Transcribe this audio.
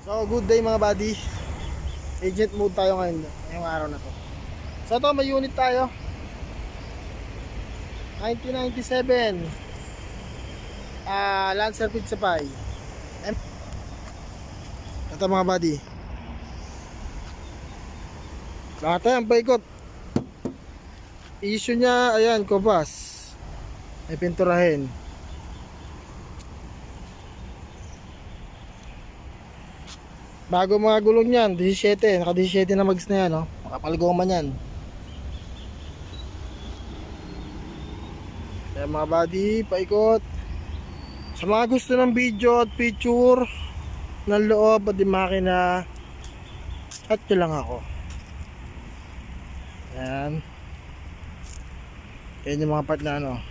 So, good day mga buddy. Agent mode tayo ngayon, ngayong araw na to. So, ito may unit tayo. 1997 Lancer Pizza Pie. Ito mga buddy. Lahat yan, paikot. Issue niya, ayan, kompas. May pinturahin. Bago mga gulong yan, 17. Naka 17 na mags na yan, no? Makapalgoma yan. Kaya mga buddy, paikot. Sa mga gusto ng video at picture ng loob at di makina, chat nyo lang ako. Ayan. Yan yung mga part na ano.